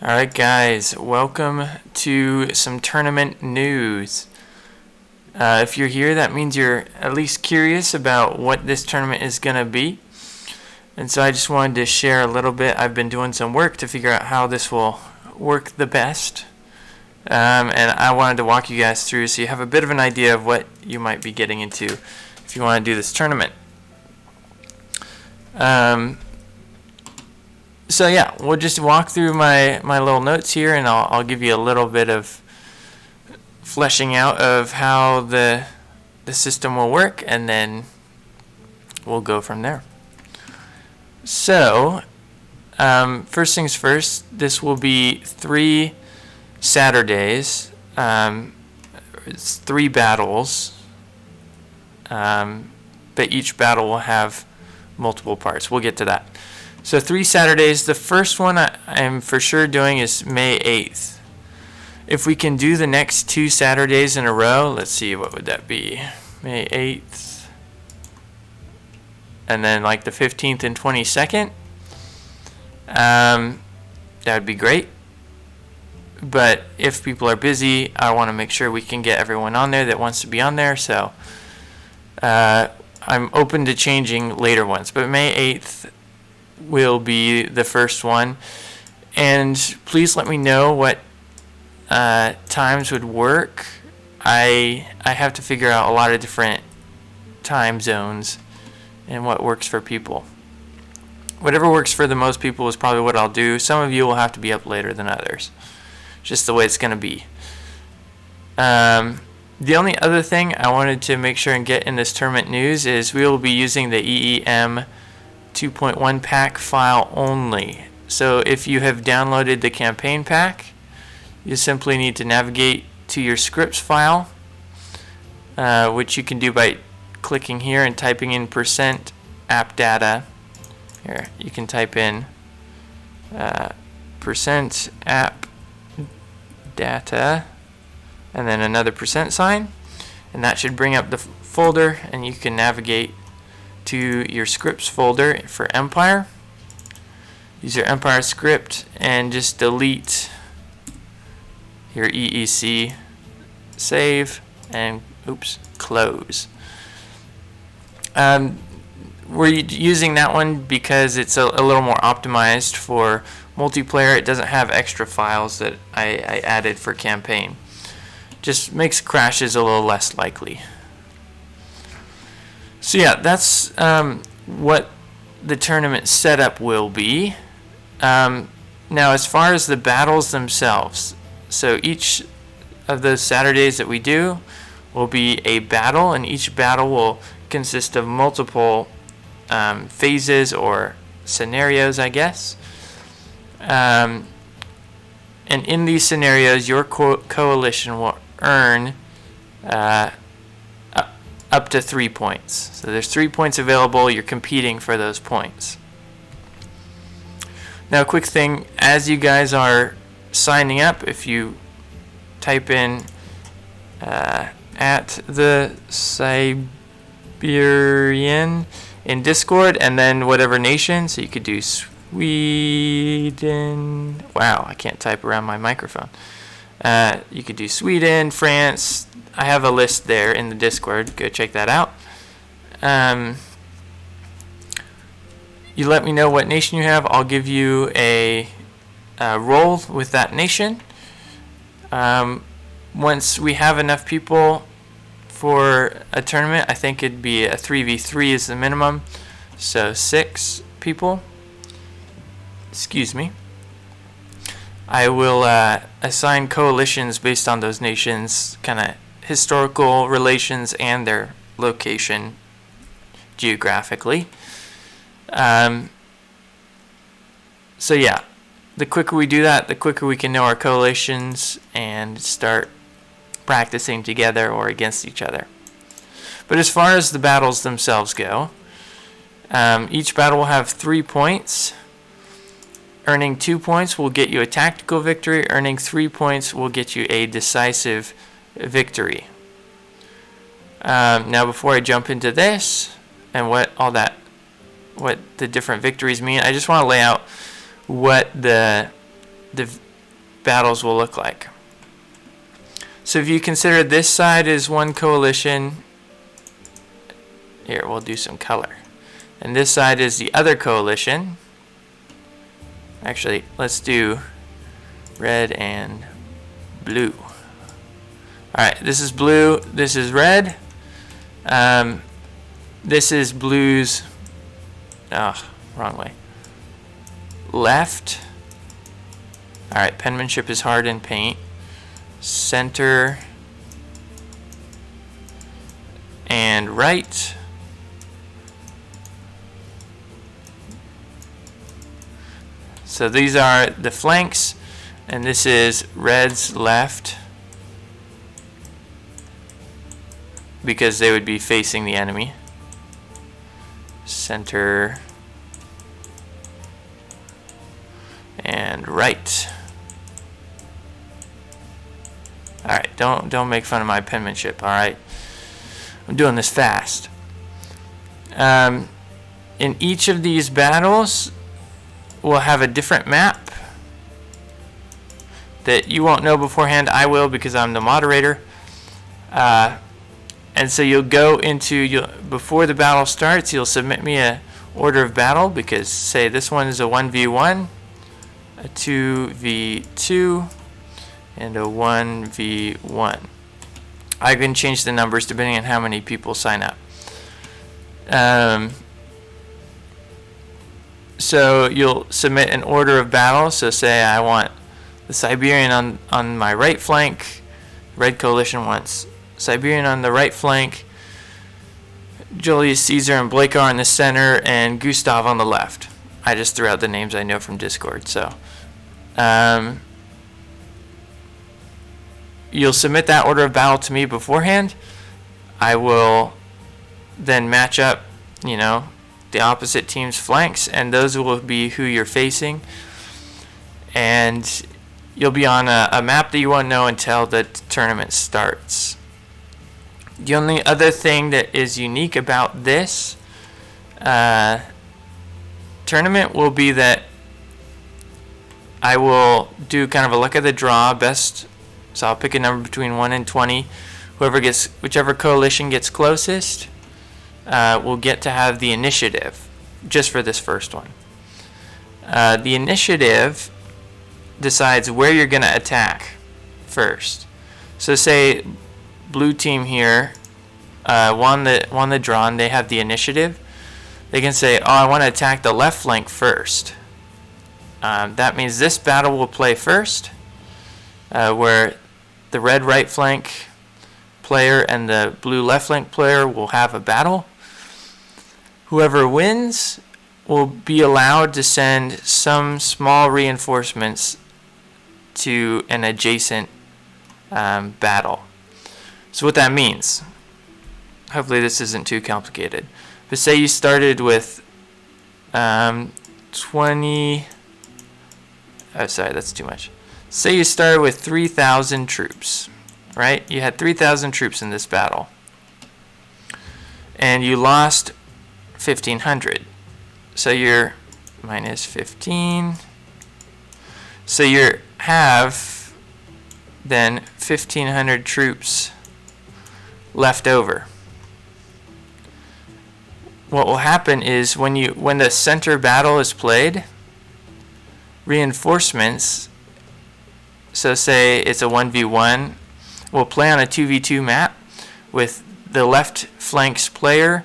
Alright guys, welcome to some tournament news. If you're here, that means you're at least curious about what this tournament is going to be. And so I just wanted to share a little bit. I've been doing some work to figure out how this will work the best. And I wanted to walk you guys through so you have a bit of an idea of what you might be getting into if you want to do this tournament. So yeah, we'll just walk through my little notes here, and I'll give you a little bit of fleshing out of how the system will work, and then we'll go from there. So, first things first, this will be 3 Saturdays. It's 3 battles, but each battle will have multiple parts. We'll get to that. So 3 Saturdays. The first one I'm for sure doing is May 8th. If we can do the next 2 Saturdays in a row, let's see, what would that be? May 8th. And then like the 15th and 22nd. That would be great. But if people are busy, I want to make sure we can get everyone on there that wants to be on there. So I'm open to changing later ones. But May 8th will be the first one, and please let me know what times would work. I have to figure out a lot of different time zones and what works for people. Whatever works for the most people is probably what I'll do. Some of you will have to be up later than others, just the way it's going to be. The only other thing I wanted to make sure and get in this tournament news is we will be using the EEM 2.1 pack file only. So if you have downloaded the campaign pack, you simply need to navigate to your scripts file, which you can do by clicking here and typing in %appdata. Here, you can type in %appdata and then another %sign, and that should bring up the folder, and you can navigate to your scripts folder for Empire. Use your Empire script and just delete your EEC, save, and close. We're using that one because it's a little more optimized for multiplayer. It doesn't have extra files that I added for campaign. Just makes crashes a little less likely. So yeah, that's what the tournament setup will be. Now as far as the battles themselves, so each of those Saturdays that we do will be a battle, and each battle will consist of multiple phases or scenarios, I guess. And in these scenarios, your coalition will earn up to 3 points. So there's 3 points available. You're competing for those points. Now, a quick thing, as you guys are signing up, if you type in at the Siberian in Discord, and then whatever nation, so you could do Sweden. Wow, I can't type around my microphone. You could do Sweden, France. I have a list there in the Discord. Go check that out. You let me know what nation you have. I'll give you a roll with that nation. Once we have enough people for a tournament, I think it'd be a 3v3 is the minimum. So 6 people. Excuse me. I will assign coalitions based on those nations' kind of historical relations and their location geographically. So yeah, the quicker we do that, the quicker we can know our coalitions and start practicing together or against each other. But as far as the battles themselves go, each battle will have 3 points. Earning 2 points will get you a tactical victory. Earning 3 points will get you a decisive victory. Now, before I jump into this and what the different victories mean, I just want to lay out what the battles will look like. So if you consider this side is one coalition, here we'll do some color, and this side is the other coalition. Actually, let's do red and blue. Alright, this is blue, this is red. This is blue's, wrong way, left. Alright, penmanship is hard in paint. Center and right. So these are the flanks, and this is red's left, because they would be facing the enemy. Center and right. Alright, don't make fun of my penmanship, alright? I'm doing this fast. In each of these battles, we'll have a different map that you won't know beforehand. I will, because I'm the moderator. And so you'll go into, before the battle starts, you'll submit me a order of battle, because say this one is a 1v1, a 2v2, and a 1v1. I can change the numbers depending on how many people sign up. So you'll submit an order of battle. So say I want the Siberian on my right flank. Red Coalition wants Siberian on the right flank, Julius Caesar and Blakar in the center, and Gustav on the left. I just threw out the names I know from Discord. So you'll submit that order of battle to me beforehand. I will then match up, the opposite team's flanks, and those will be who you're facing. And you'll be on a map that you won't know until the tournament starts. The only other thing that is unique about this tournament will be that I will do kind of a luck of the draw, best. So I'll pick a number between 1 and 20. Whichever coalition gets closest will get to have the initiative, just for this first one. The initiative decides where you're going to attack first. So say blue team here won the draw, and they have the initiative. They can say, I want to attack the left flank first. That means this battle will play first, where the red right flank player and the blue left flank player will have a battle. Whoever wins will be allowed to send some small reinforcements to an adjacent battle. So what that means, hopefully this isn't too complicated, but say you started with 20, oh sorry, that's too much. Say you started with 3,000 troops, right? You had 3,000 troops in this battle, and you lost 1,500. So you're minus 15. So you have then 1,500 troops left over. What will happen is when the center battle is played, reinforcements, so say it's a 1v1, will play on a 2v2 map with the left flank's player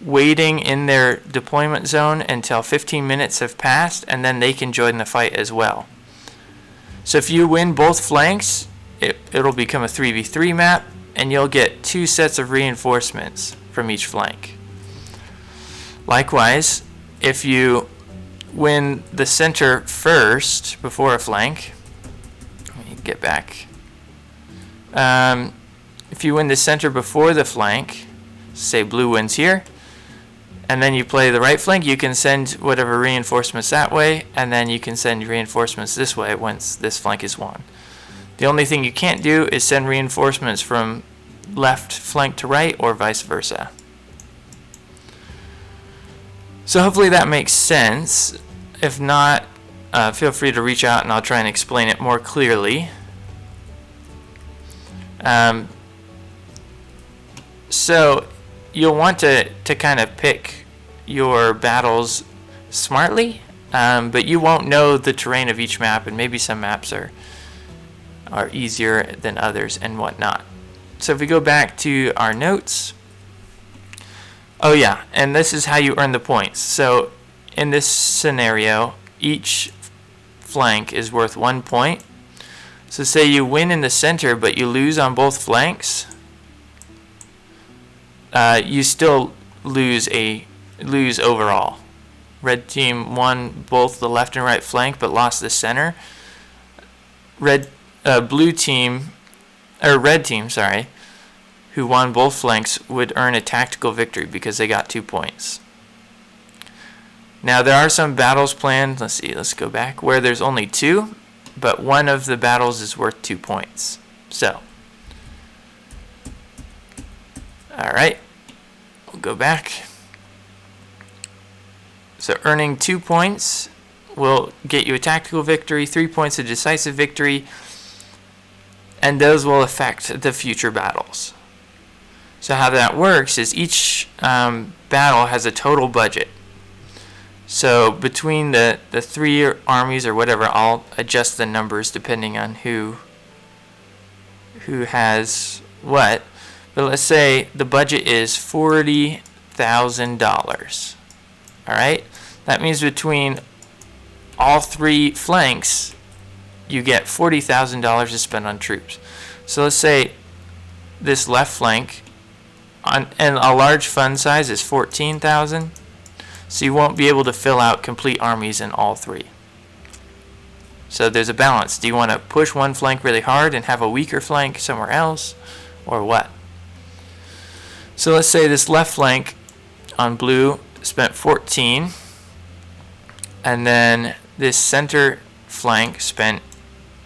waiting in their deployment zone until 15 minutes have passed, and then they can join the fight as well. So if you win both flanks, it'll become a 3v3 map, and you'll get 2 sets of reinforcements from each flank. Likewise, if you win the center first before a flank, let me get back. If you win the center before the flank, say blue wins here, and then you play the right flank, you can send whatever reinforcements that way, and then you can send reinforcements this way once this flank is won. The only thing you can't do is send reinforcements from left flank to right, or vice versa. So hopefully that makes sense. If not, feel free to reach out and I'll try and explain it more clearly. So you'll want to kind of pick your battles smartly, but you won't know the terrain of each map, and maybe some maps are easier than others and whatnot. So if we go back to our notes, oh yeah, and this is how you earn the points. So in this scenario, each flank is worth 1 point. So say you win in the center, but you lose on both flanks, you still lose overall. Red team won both the left and right flank, but lost the center. Red team, sorry, who won both flanks would earn a tactical victory because they got 2 points. Now there are some battles planned, let's go back, where there's only 2, but one of the battles is worth 2 points. So, alright, we'll go back. So earning 2 points will get you a tactical victory, 3 points a decisive victory, and those will affect the future battles. So how that works is each battle has a total budget. So between the 3 armies or whatever, I'll adjust the numbers depending on who has what. But let's say the budget is $40,000. All right, that means between all 3 flanks, you get $40,000 to spend on troops. So let's say this left flank, and a large fund size is 14,000. So you won't be able to fill out complete armies in all 3. So there's a balance. Do you want to push one flank really hard and have a weaker flank somewhere else, or what? So let's say this left flank on blue spent 14, and then this center flank spent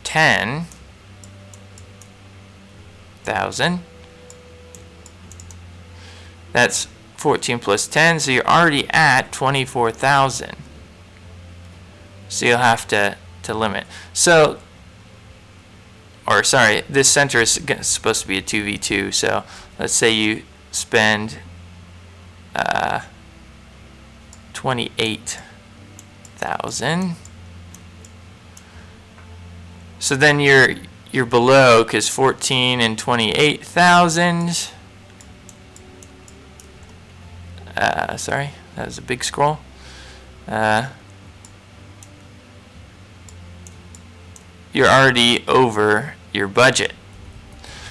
10,000. That's 14 plus 10, so you're already at 24,000. So you'll have to limit. So, or sorry, this center is supposed to be a 2v2, so let's say you spend 28,000. So then you're below, because 14 and 28,000. Sorry, that was a big scroll. You're already over your budget.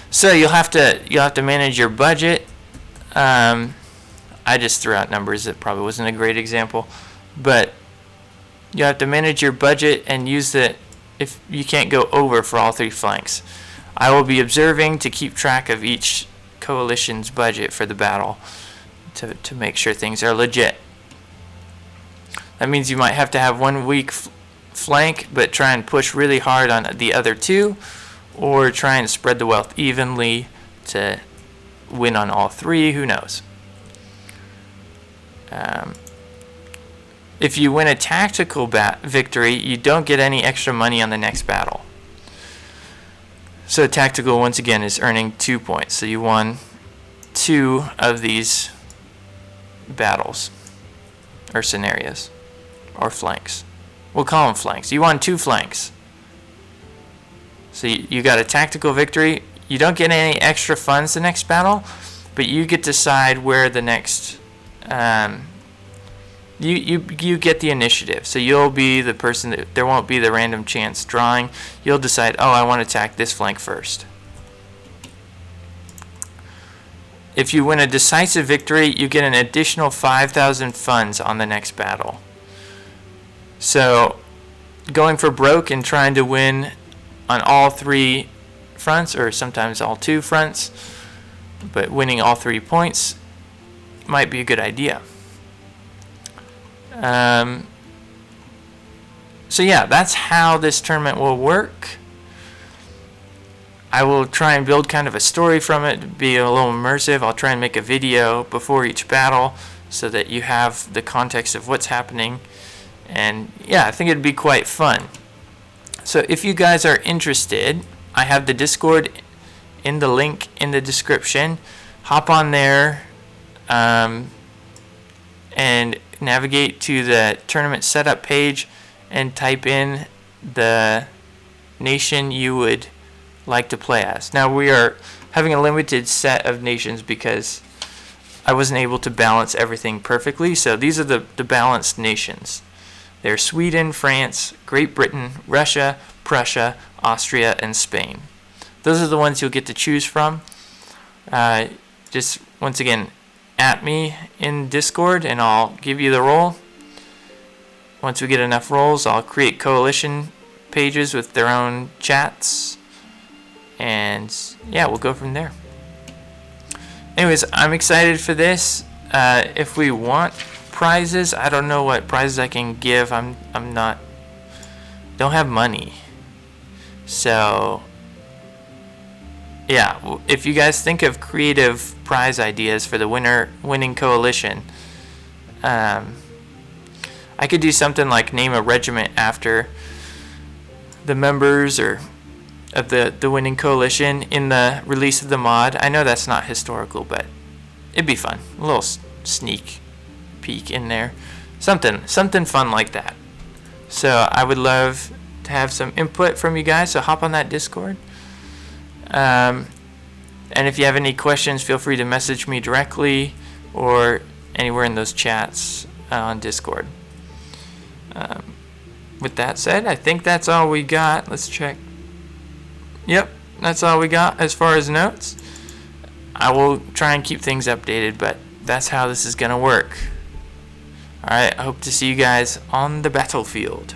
So you'll have to manage your budget. I just threw out numbers. That probably wasn't a great example, but you have to manage your budget and use it if you can't go over for all 3 flanks. I will be observing to keep track of each coalition's budget for the battle to make sure things are legit. That means you might have to have one weak flank, but try and push really hard on the other 2, or try and spread the wealth evenly to win on all 3. Who knows? If you win a tactical victory, you don't get any extra money on the next battle. So tactical, once again, is earning 2 points. So you won 2 of these battles or scenarios or flanks. We'll call them flanks. You won 2 flanks. So you got a tactical victory. You don't get any extra funds the next battle, but you get to decide where the next you get the initiative. So you'll be the person that there won't be the random chance drawing. You'll decide, oh, I want to attack this flank first. If you win a decisive victory, you get an additional 5,000 funds on the next battle. So going for broke and trying to win on all 3 fronts, or sometimes all 2 fronts, but winning all 3 points might be a good idea. So yeah, that's how this tournament will work. I will try and build kind of a story from it, be a little immersive. I'll try and make a video before each battle so that you have the context of what's happening. And yeah, I think it'd be quite fun. So if you guys are interested, I have the Discord in the link in the description. Hop on there and navigate to the tournament setup page and type in the nation you would like to play as. Now we are having a limited set of nations because I wasn't able to balance everything perfectly. So these are the balanced nations. They're Sweden, France, Great Britain, Russia, Prussia, Austria, and Spain. Those are the ones you'll get to choose from. Just once again, at me in Discord and I'll give you the role. Once we get enough roles, I'll create coalition pages with their own chats. And yeah, we'll go from there. Anyways, I'm excited for this. If we want prizes, I don't know what prizes I can give. don't have money. So yeah, if you guys think of creative prize ideas for the winning coalition, I could do something like name a regiment after the members or of the winning coalition in the release of the mod. I know that's not historical, but it'd be fun. A little sneak peek in there. Something fun like that. So I would love to have some input from you guys, so hop on that Discord. And if you have any questions, feel free to message me directly or anywhere in those chats on Discord. With that said, I think that's all we got. Let's check. Yep, that's all we got as far as notes. I will try and keep things updated, but that's how this is going to work. Alright, I hope to see you guys on the battlefield.